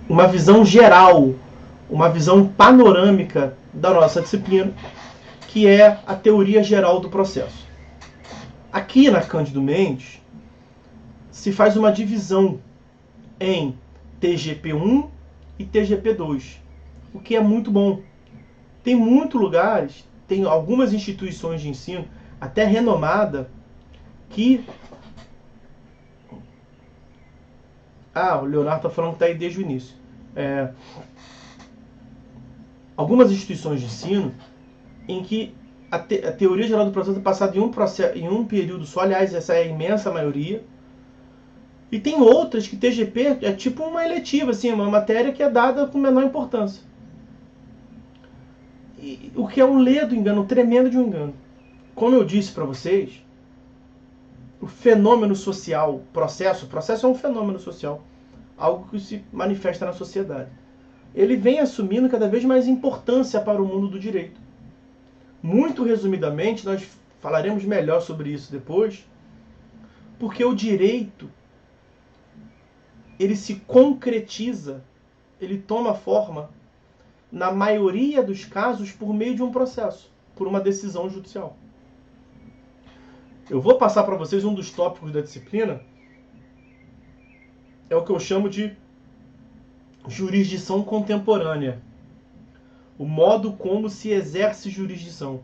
uma visão geral, uma visão panorâmica da nossa disciplina, que é a teoria geral do processo. Aqui na Cândido Mendes, se faz uma divisão em TGP1 e TGP2, o que é muito bom. Tem muitos lugares, tem algumas instituições de ensino, até renomada, que... o Leonardo está falando que está aí desde o início. Algumas instituições de ensino em que a teoria geral do processo é passada em um período só, aliás, essa é a imensa maioria. E tem outras que TGP é tipo uma eletiva, assim, uma matéria que é dada com menor importância. E, o que é um ledo engano, um tremendo de um engano. Como eu disse para vocês, o fenômeno social, processo é um fenômeno social, algo que se manifesta na sociedade. Ele vem assumindo cada vez mais importância para o mundo do direito. Muito resumidamente, nós falaremos melhor sobre isso depois, porque o direito, ele se concretiza, ele toma forma, na maioria dos casos, por meio de um processo, por uma decisão judicial. Eu vou passar para vocês um dos tópicos da disciplina, é o que eu chamo de jurisdição contemporânea. O modo como se exerce jurisdição.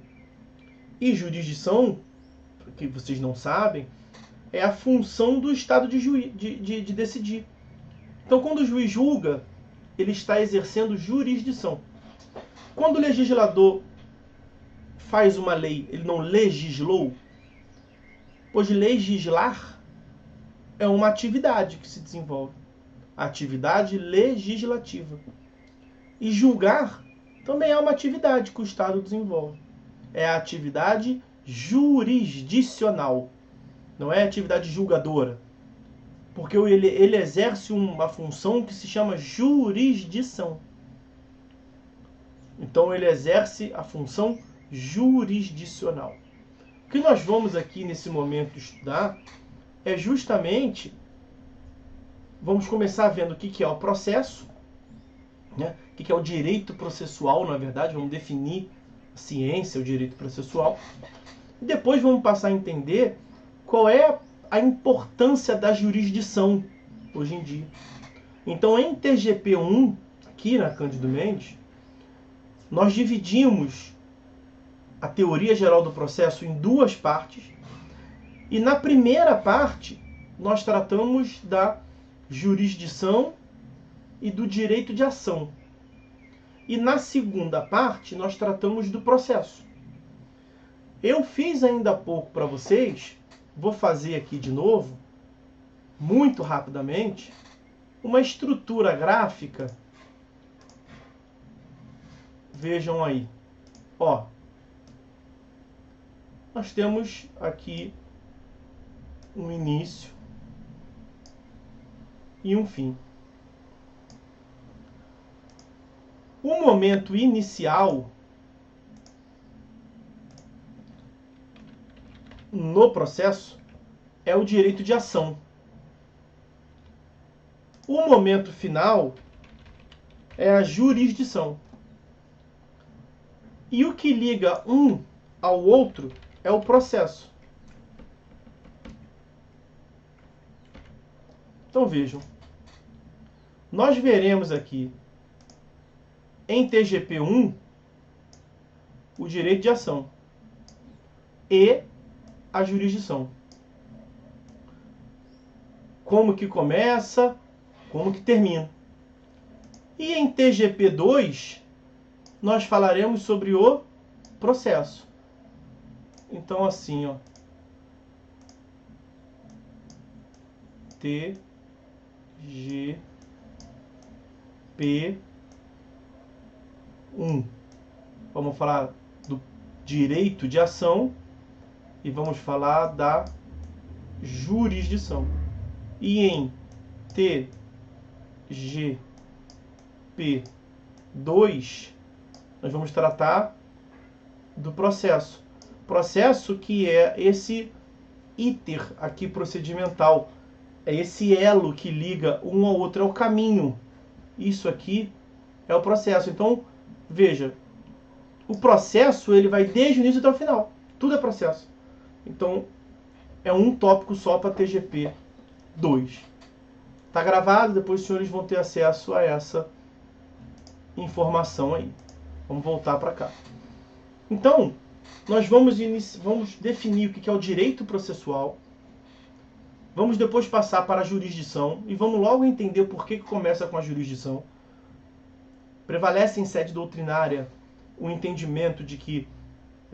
E jurisdição, que vocês não sabem, é a função do Estado de decidir. Então, quando o juiz julga, ele está exercendo jurisdição. Quando o legislador faz uma lei, ele não legislou, pois legislar é uma atividade que se desenvolve. A atividade legislativa. E julgar também é uma atividade que o Estado desenvolve. É a atividade jurisdicional. Não é a atividade julgadora. Porque ele exerce uma função que se chama jurisdição. Então ele exerce a função jurisdicional. O que nós vamos aqui nesse momento estudar é justamente... Vamos começar vendo o que é o processo, né? O que é o direito processual, na verdade. Vamos definir a ciência, o direito processual. E depois vamos passar a entender qual é a importância da jurisdição hoje em dia. Então, em TGP1, aqui na Cândido Mendes, nós dividimos a teoria geral do processo em duas partes. E na primeira parte, nós tratamos da jurisdição e do direito de ação. E na segunda parte, nós tratamos do processo. Eu fiz ainda há pouco para vocês, vou fazer aqui de novo, muito rapidamente, uma estrutura gráfica. Vejam aí. Ó, nós temos aqui um início e um fim. O momento inicial no processo é o direito de ação. O momento final é a jurisdição. E o que liga um ao outro é o processo. Então vejam, nós veremos aqui em TGP1 o direito de ação e a jurisdição. Como que começa, como que termina. E em TGP2 nós falaremos sobre o processo. Então assim, ó, TGP1. Vamos falar do direito de ação e vamos falar da jurisdição. E em TGP2 nós vamos tratar do processo. Processo que é esse íter aqui procedimental. É esse elo que liga um ao outro, é o caminho. Isso aqui é o processo. Então, veja, o processo ele vai desde o início até o final. Tudo é processo. Então, é um tópico só para TGP 2. Está gravado, depois os senhores vão ter acesso a essa informação aí. Vamos voltar para cá. Então, nós vamos definir o que é o direito processual. Vamos depois passar para a jurisdição e vamos logo entender por que começa com a jurisdição. Prevalece em sede doutrinária o entendimento de que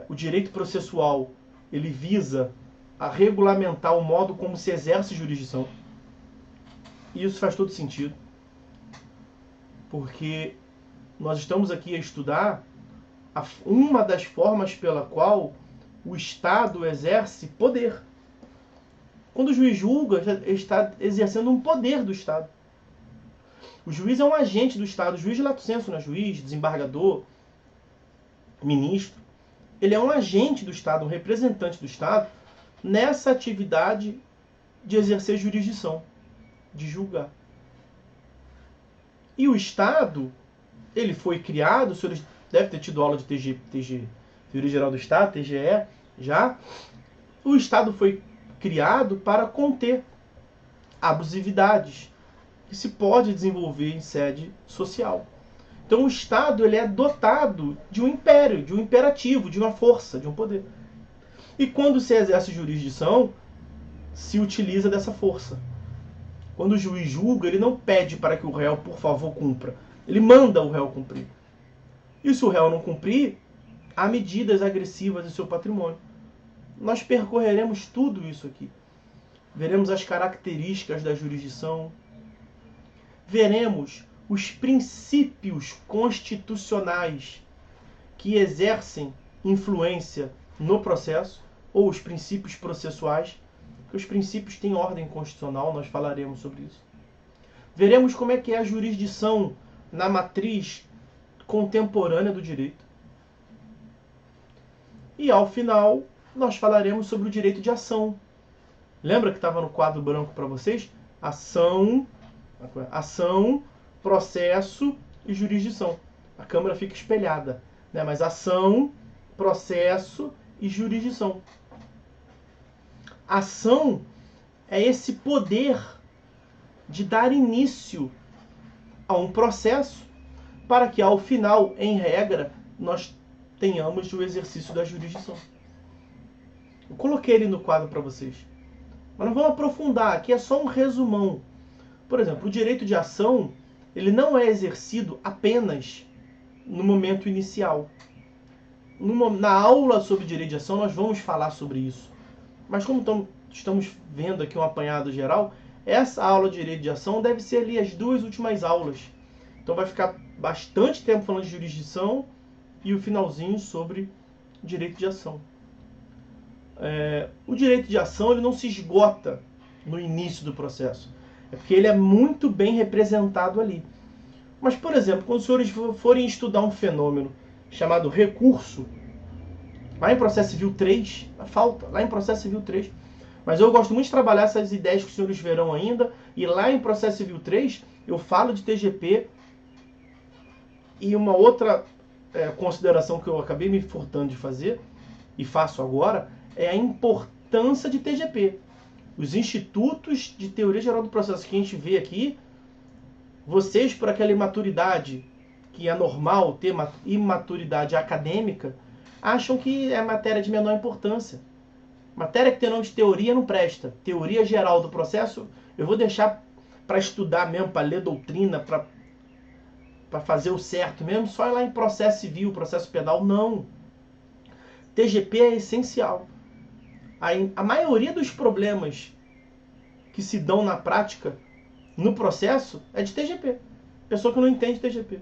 o direito processual ele visa a regulamentar o modo como se exerce jurisdição. E isso faz todo sentido, porque nós estamos aqui a estudar uma das formas pela qual o Estado exerce poder. Quando o juiz julga, ele está exercendo um poder do Estado. O juiz é um agente do Estado. O juiz de lato sensu, né? Juiz, desembargador, ministro. Ele é um agente do Estado, um representante do Estado, nessa atividade de exercer jurisdição, de julgar. E o Estado, ele foi criado, os senhores devem ter tido aula de TG, Teoria Geral do Estado, TGE, já. O Estado foi criado para conter abusividades que se pode desenvolver em sede social. Então o Estado ele é dotado de um império, de um imperativo, de uma força, de um poder. E quando se exerce jurisdição, se utiliza dessa força. Quando o juiz julga, ele não pede para que o réu, por favor, cumpra. Ele manda o réu cumprir. E se o réu não cumprir, há medidas agressivas em seu patrimônio. Nós percorreremos tudo isso aqui. Veremos as características da jurisdição. Veremos os princípios constitucionais que exercem influência no processo, ou os princípios processuais, porque os princípios têm ordem constitucional, nós falaremos sobre isso. Veremos como é que é a jurisdição na matriz contemporânea do direito. E ao final, nós falaremos sobre o direito de ação. Lembra que estava no quadro branco para vocês? Ação, processo e jurisdição. A câmera fica espelhada, né? Mas ação, processo e jurisdição. Ação é esse poder de dar início a um processo para que ao final, em regra, nós tenhamos o exercício da jurisdição. Eu coloquei ele no quadro para vocês. Mas não vamos aprofundar, aqui é só um resumão. Por exemplo, o direito de ação, ele não é exercido apenas no momento inicial. Na aula sobre direito de ação, nós vamos falar sobre isso. Mas como estamos vendo aqui um apanhado geral, essa aula de direito de ação deve ser ali as 2 últimas aulas. Então vai ficar bastante tempo falando de jurisdição e o finalzinho sobre direito de ação. O direito de ação ele não se esgota no início do processo. É porque ele é muito bem representado ali. Mas, por exemplo, quando os senhores forem estudar um fenômeno chamado recurso, lá em Processo Civil 3, falta, lá em Processo Civil 3. Mas eu gosto muito de trabalhar essas ideias que os senhores verão ainda, e lá em Processo Civil 3 eu falo de TGP, e uma outra consideração que eu acabei me furtando de fazer, e faço agora, é a importância de TGP. Os institutos de teoria geral do processo que a gente vê aqui, vocês, por aquela imaturidade, que é normal ter imaturidade acadêmica, acham que é matéria de menor importância. Matéria que tem nome de teoria não presta. Teoria geral do processo, eu vou deixar para estudar mesmo, para ler doutrina, para fazer o certo mesmo, só ir lá em processo civil, processo penal, não. TGP é essencial. A maioria dos problemas que se dão na prática, no processo, é de TGP. Pessoa que não entende TGP.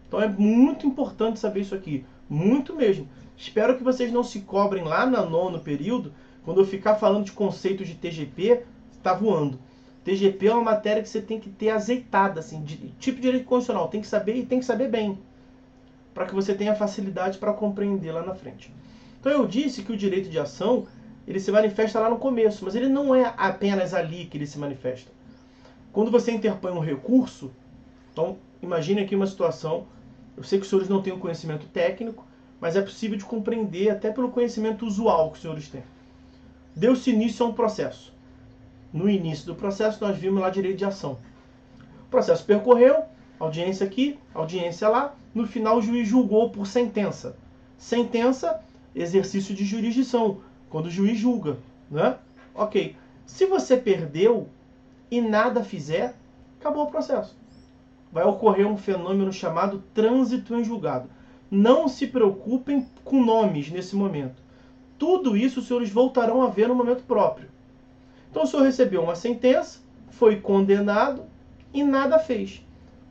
Então é muito importante saber isso aqui. Muito mesmo. Espero que vocês não se cobrem lá no 9º período, quando eu ficar falando de conceitos de TGP, está voando. TGP é uma matéria que você tem que ter azeitada, assim, de tipo de direito constitucional. Tem que saber e tem que saber bem, para que você tenha facilidade para compreender lá na frente. Então eu disse que o direito de ação, ele se manifesta lá no começo, mas ele não é apenas ali que ele se manifesta. Quando você interpõe um recurso, Então, imagine aqui uma situação, eu sei que os senhores não têm um conhecimento técnico, mas é possível de compreender até pelo conhecimento usual que os senhores têm. Deu-se início a um processo. No início do processo, nós vimos lá direito de ação. O processo percorreu, audiência aqui, audiência lá, no final o juiz julgou por sentença. Sentença, exercício de jurisdição, quando o juiz julga, né? Ok. Se você perdeu e nada fizer, acabou o processo. Vai ocorrer um fenômeno chamado trânsito em julgado. Não se preocupem com nomes nesse momento. Tudo isso os senhores voltarão a ver no momento próprio. Então o senhor recebeu uma sentença, foi condenado e nada fez.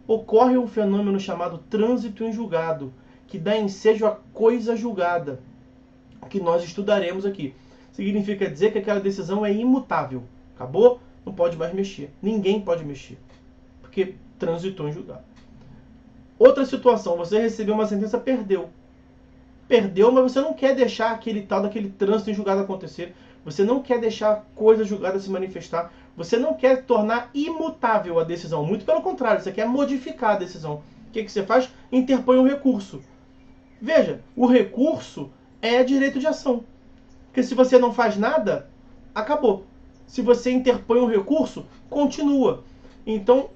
Ocorre um fenômeno chamado trânsito em julgado, que dá ensejo a coisa julgada, que nós estudaremos aqui. Significa dizer que aquela decisão é imutável. Acabou? Não pode mais mexer. Ninguém pode mexer. Porque transitou em julgado. Outra situação, você recebeu uma sentença, perdeu. Perdeu, mas você não quer deixar aquele tal daquele trânsito em julgado acontecer. Você não quer deixar a coisa julgada se manifestar. Você não quer tornar imutável a decisão. Muito pelo contrário, você quer modificar a decisão. O que você faz? Interpõe um recurso. Veja, o recurso é direito de ação. Porque se você não faz nada, acabou. Se você interpõe um recurso, continua. Então,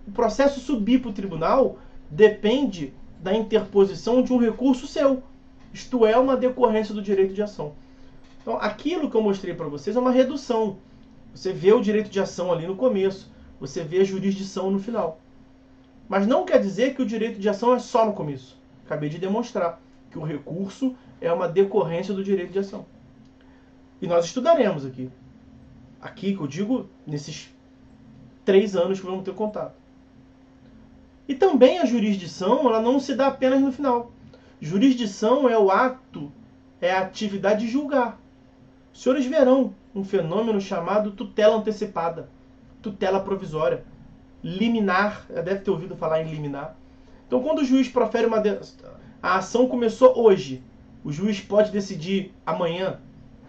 o processo subir para o tribunal depende da interposição de um recurso seu. Isto é uma decorrência do direito de ação. Então, aquilo que eu mostrei para vocês é uma redução. Você vê o direito de ação ali no começo, você vê a jurisdição no final. Mas não quer dizer que o direito de ação é só no começo. Acabei de demonstrar que o recurso é uma decorrência do direito de ação. E nós estudaremos aqui. Aqui que eu digo, nesses 3 anos que vamos ter contato. E também a jurisdição, ela não se dá apenas no final. Jurisdição é o ato, é a atividade de julgar. Os senhores verão um fenômeno chamado tutela antecipada, tutela provisória, liminar, deve ter ouvido falar em liminar. Então, quando o juiz profere a ação começou hoje, o juiz pode decidir amanhã?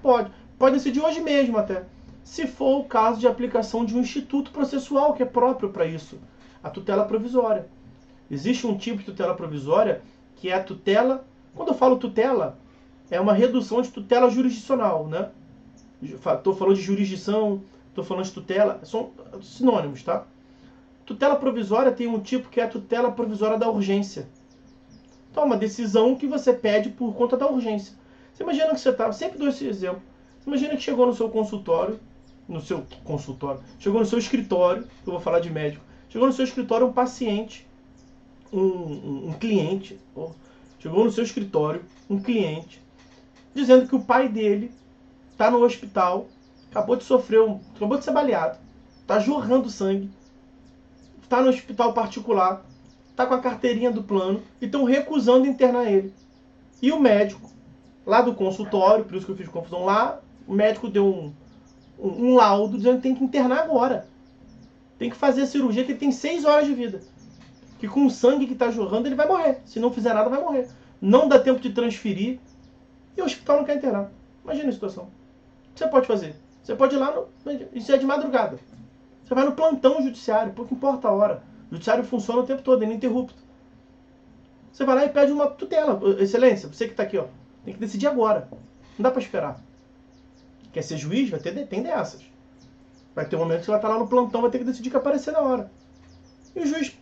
Pode decidir hoje mesmo até, se for o caso de aplicação de um instituto processual que é próprio para isso, a tutela provisória. Existe um tipo de tutela provisória que é a tutela, quando eu falo tutela, é uma redução de tutela jurisdicional, né? Estou falando de jurisdição, estou falando de tutela, são sinônimos, tá? Tutela provisória tem um tipo que é a tutela provisória da urgência. Então, é uma decisão que você pede por conta da urgência. Você imagina que você está, sempre dou esse exemplo, você imagina que chegou no seu consultório, chegou no seu escritório, eu vou falar de médico, chegou no seu escritório um paciente, um cliente, chegou no seu escritório um cliente, dizendo que o pai dele está no hospital, acabou de ser baleado, está jorrando sangue, está no hospital particular, está com a carteirinha do plano e estão recusando internar ele. E o médico, lá do consultório, por isso que eu fiz confusão lá, o médico deu um laudo dizendo que tem que internar agora. Tem que fazer a cirurgia, que ele tem 6 horas de vida. Que com o sangue que está jorrando ele vai morrer. Se não fizer nada, vai morrer. Não dá tempo de transferir e o hospital não quer internar. Imagina a situação. O que você pode fazer? Você pode ir lá, isso é de madrugada. Você vai no plantão judiciário, pouco importa a hora. O judiciário funciona o tempo todo, é ininterrupto. Você vai lá e pede uma tutela. Excelência, você que está aqui, tem que decidir agora. Não dá para esperar. Quer ser juiz? Tem dessas. Vai ter um momento que você vai estar lá no plantão, vai ter que decidir que aparecer na hora. E o juiz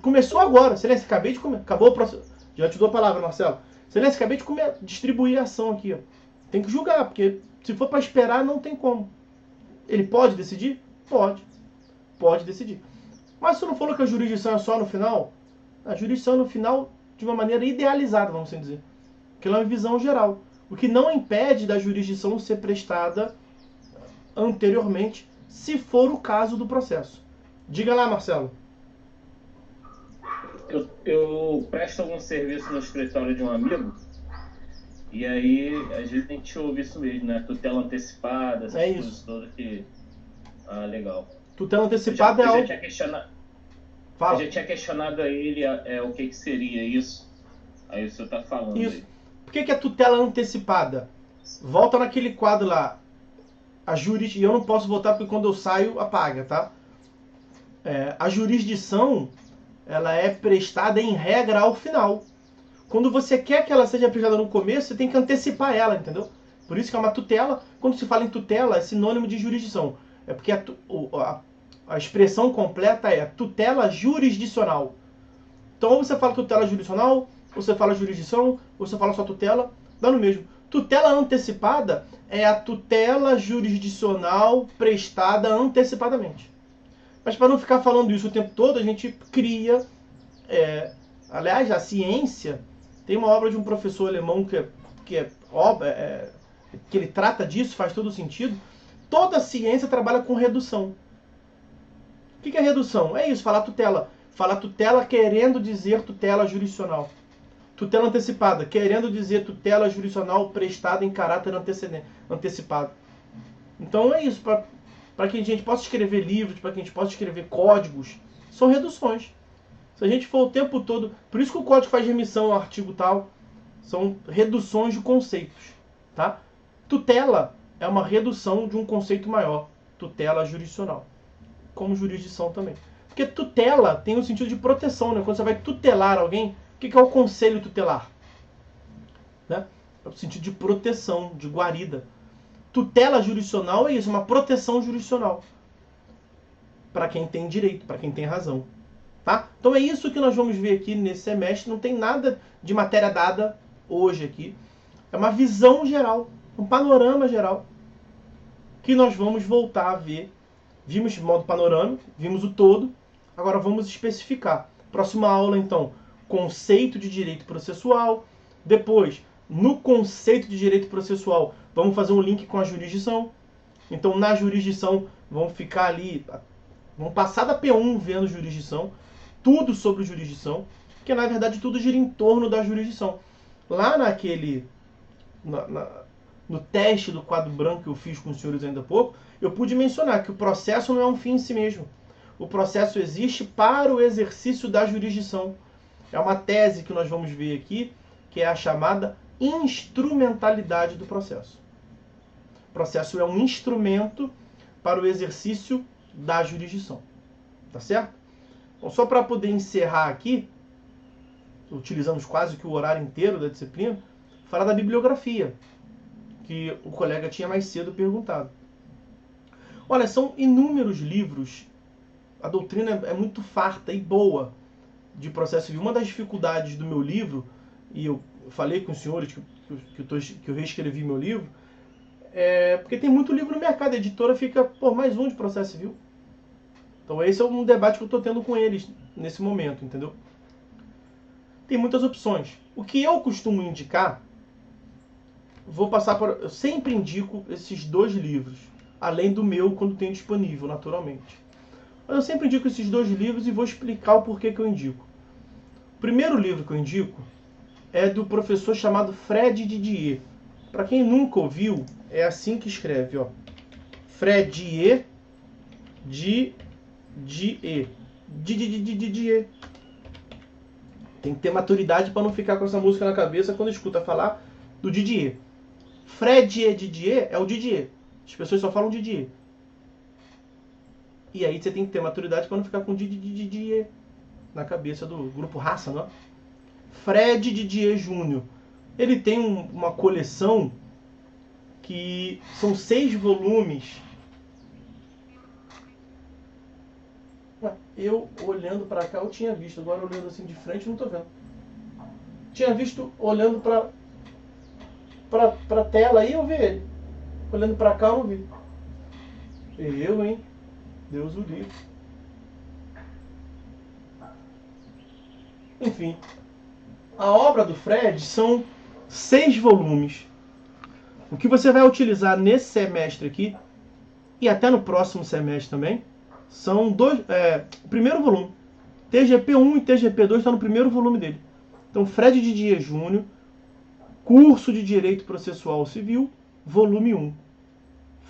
começou agora. Excelência, acabei de comer. Acabou o processo. Já te dou a palavra, Marcelo. Excelência, acabei de distribuir a ação aqui. Tem que julgar, porque se for para esperar, não tem como. Ele pode decidir? Pode. Pode decidir. Mas você não falou que a jurisdição é só no final? A jurisdição é no final de uma maneira idealizada, vamos assim dizer. Porque ela é uma visão geral. O que não impede da jurisdição ser prestada anteriormente, se for o caso do processo. Diga lá, Marcelo. Eu presto algum serviço no escritório de um amigo, e aí às vezes a gente ouve isso mesmo, né? Tutela antecipada, essas coisas todas que... Ah, legal. Tutela antecipada é algo... Eu já tinha questionado a ele o que seria isso. Aí o senhor está falando. Isso. Aí. Por que é tutela antecipada? Volta naquele quadro lá. A jurisdição... E eu não posso voltar porque quando eu saio, apaga, tá? A jurisdição ela é prestada em regra ao final. Quando você quer que ela seja prestada no começo, você tem que antecipar ela, entendeu? Por isso que é uma tutela. Quando se fala em tutela, é sinônimo de jurisdição. É porque a expressão completa é tutela jurisdicional. Então, ou você fala tutela jurisdicional, ou você fala jurisdição, ou você fala só tutela, dá no mesmo. Tutela antecipada é a tutela jurisdicional prestada antecipadamente. Mas para não ficar falando isso o tempo todo, a gente cria... aliás, a ciência... Tem uma obra de um professor alemão que ele trata disso, faz todo sentido. Toda ciência trabalha com redução. O que é redução? É isso, falar tutela. Falar tutela querendo dizer tutela jurisdicional. Tutela antecipada, querendo dizer tutela jurisdicional prestada em caráter antecipado. Então é isso, para que a gente possa escrever livros, para que a gente possa escrever códigos, são reduções. Se a gente for o tempo todo... Por isso que o código faz remissão ao artigo tal. São reduções de conceitos. Tá? Tutela é uma redução de um conceito maior. Tutela jurisdicional. Como jurisdição também. Porque tutela tem o sentido de proteção. Né? Quando você vai tutelar alguém, o que é o conselho tutelar? Né? É o sentido de proteção, de guarida. Tutela jurisdicional é isso, uma proteção jurisdicional. Para quem tem direito, para quem tem razão. Tá? Então é isso que nós vamos ver aqui nesse semestre. Não tem nada de matéria dada hoje aqui. É uma visão geral, um panorama geral, que nós vamos voltar a ver. Vimos de modo panorâmico, vimos o todo, agora vamos especificar. Próxima aula, então, conceito de direito processual. Depois, no conceito de direito processual, vamos fazer um link com a jurisdição. Então, na jurisdição, vamos ficar ali, vamos passar da P1 vendo jurisdição, tudo sobre jurisdição, que na verdade tudo gira em torno da jurisdição. Lá no teste do quadro branco que eu fiz com os senhores ainda há pouco, eu pude mencionar que o processo não é um fim em si mesmo. O processo existe para o exercício da jurisdição. É uma tese que nós vamos ver aqui, que é a chamada instrumentalidade do processo. O processo é um instrumento para o exercício da jurisdição. Tá certo? Então, só para poder encerrar aqui, utilizamos quase que o horário inteiro da disciplina, falar da bibliografia, que o colega tinha mais cedo perguntado. Olha, são inúmeros livros, a doutrina é muito farta e boa de processo civil. Uma das dificuldades do meu livro, e eu falei com os senhores que eu reescrevi meu livro, é porque tem muito livro no mercado, a editora fica, mais um de processo civil. Então esse é um debate que eu estou tendo com eles nesse momento, entendeu? Tem muitas opções. O que eu costumo indicar, eu sempre indico esses 2 livros, além do meu quando tem disponível, naturalmente. Mas eu sempre indico esses 2 livros e vou explicar o porquê que eu indico. O primeiro livro que eu indico é do professor chamado Fred Didier. Para quem nunca ouviu, é assim que escreve, ó. Fred Didier. Tem que ter maturidade para não ficar com essa música na cabeça quando escuta falar do Didier. Fred Didier é o Didier. As pessoas só falam Didier. E aí você tem que ter maturidade para não ficar com Didier na cabeça do grupo Raça, não é? Fred Didier Júnior. Ele tem uma coleção que são 6 volumes. Eu, olhando para cá, eu tinha visto. Agora, olhando assim de frente, não estou vendo. Tinha visto olhando para a tela aí, eu vi ele. Olhando para cá, eu não vi. Eu, hein? Deus o livre. Enfim. A obra do Fred são 6 volumes. O que você vai utilizar nesse semestre aqui, e até no próximo semestre também, são 2. O primeiro volume. TGP1 e TGP2 está no primeiro volume dele. Então, Fred Didier Júnior, Curso de Direito Processual Civil, volume 1.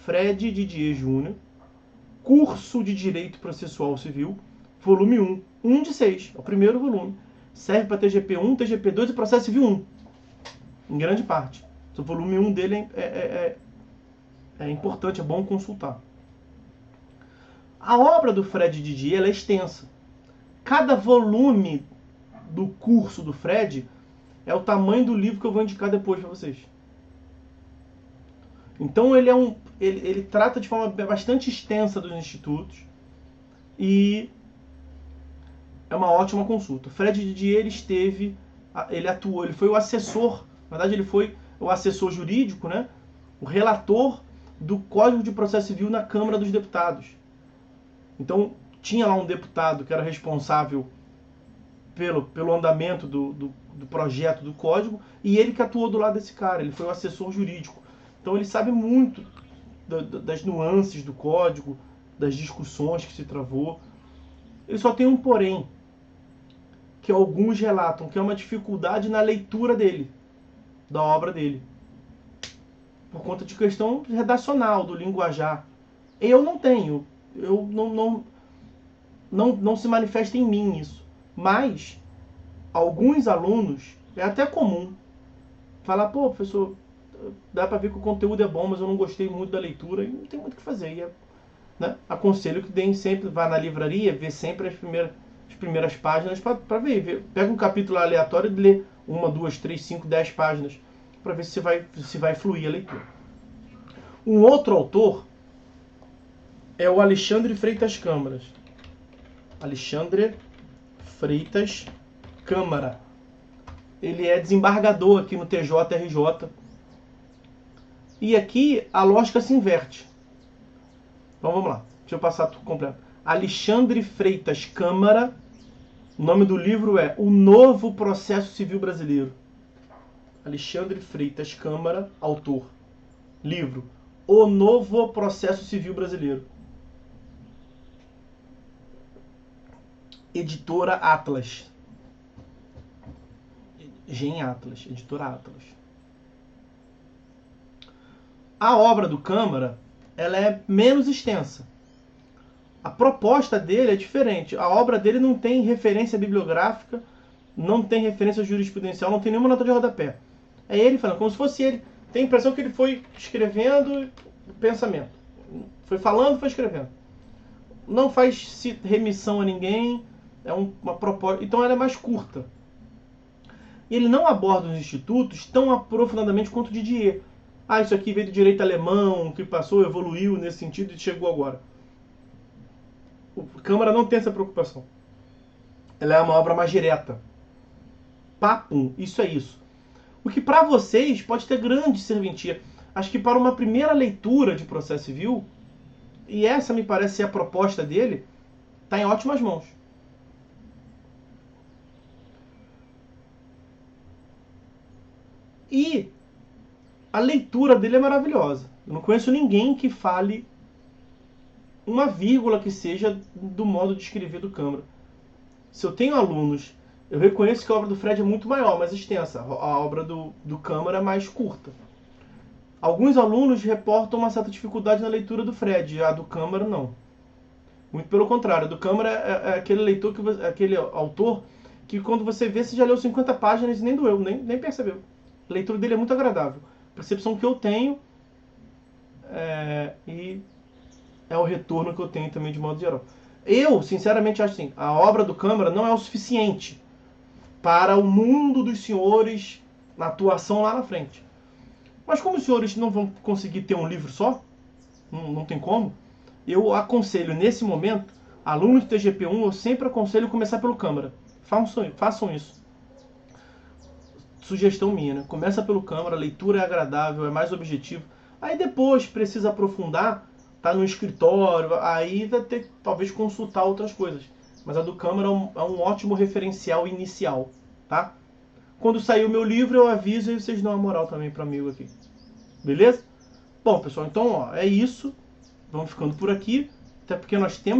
Fred Didier Júnior, Curso de Direito Processual Civil, volume 1. 1 de 6, é o primeiro volume. Serve para TGP1, TGP2 e Processo Civil 1. Em grande parte. O volume 1 dele é importante, é bom consultar. A obra do Fred Didier ela é extensa. Cada volume do curso do Fred é o tamanho do livro que eu vou indicar depois para vocês. Então ele trata de forma bastante extensa dos institutos e é uma ótima consulta. Fred Didier ele atuou, ele foi o assessor, na verdade ele foi o assessor jurídico, né? O relator do Código de Processo Civil na Câmara dos Deputados. Então tinha lá um deputado que era responsável pelo andamento do projeto do código, e ele que atuou do lado desse cara, ele foi o assessor jurídico. Então ele sabe muito das nuances do código, das discussões que se travou. Ele só tem um porém, que alguns relatam que é uma dificuldade na leitura dele, da obra dele, por conta de questão redacional, do linguajar. Eu não tenho, não se manifesta em mim isso. Mas alguns alunos, é até comum, falar, pô, professor, dá pra ver que o conteúdo é bom, mas eu não gostei muito da leitura, e não tem muito o que fazer. Né? Aconselho que deem sempre, vá na livraria, vê sempre as primeiras páginas para ver. Pega um capítulo aleatório e lê 1, 2, 3, 5, 10 páginas, para ver se vai fluir a leitura. Um outro autor é o Alexandre Freitas Câmara. Alexandre Freitas Câmara. Ele é desembargador aqui no TJRJ. E aqui a lógica se inverte. Então vamos lá, deixa eu passar tudo completo. Alexandre Freitas Câmara. O nome do livro é O Novo Processo Civil Brasileiro. Alexandre Freitas Câmara, autor. Livro O Novo Processo Civil Brasileiro. Editora Atlas. Gen Atlas, editora Atlas. A obra do Câmara, ela é menos extensa. A proposta dele é diferente. A obra dele não tem referência bibliográfica, não tem referência jurisprudencial, não tem nenhuma nota de rodapé. É ele falando, como se fosse ele. Tem a impressão que ele foi escrevendo pensamento. Foi falando, foi escrevendo. Não faz remissão a ninguém. É uma proposta. Então ela é mais curta. Ele não aborda os institutos tão aprofundadamente quanto o Didier. Isso aqui veio do direito alemão, que passou, evoluiu nesse sentido e chegou agora. O Câmara não tem essa preocupação. Ela é uma obra mais direta. Papum, isso é isso. O que para vocês pode ter grande serventia. Acho que para uma primeira leitura de processo civil, e essa me parece ser a proposta dele, está em ótimas mãos. E a leitura dele é maravilhosa. Eu não conheço ninguém que fale uma vírgula que seja do modo de escrever do Câmara. Se eu tenho alunos, eu reconheço que a obra do Fred é muito maior, mais extensa. A obra do Câmara é mais curta. Alguns alunos reportam uma certa dificuldade na leitura do Fred, a do Câmara não. Muito pelo contrário, a do Câmara é aquele leitor, aquele autor, que quando você vê, você já leu 50 páginas e nem doeu, nem percebeu. A leitura dele é muito agradável. A percepção que eu tenho e é o retorno que eu tenho também de modo geral. Eu, sinceramente, acho assim, a obra do Câmara não é o suficiente para o mundo dos senhores na atuação lá na frente. Mas como os senhores não vão conseguir ter um livro só, não tem como, eu aconselho nesse momento, alunos de TGP1, eu sempre aconselho começar pelo Câmara. Façam isso. Sugestão minha, né? Começa pelo Câmara, a leitura é agradável, é mais objetivo. Aí depois precisa aprofundar, tá no escritório, aí vai ter talvez consultar outras coisas. Mas a do Câmara é um ótimo referencial inicial, tá? Quando sair o meu livro eu aviso e vocês dão uma moral também para amigo aqui. Beleza? Bom, pessoal, então é isso. Vamos ficando por aqui, até porque nós temos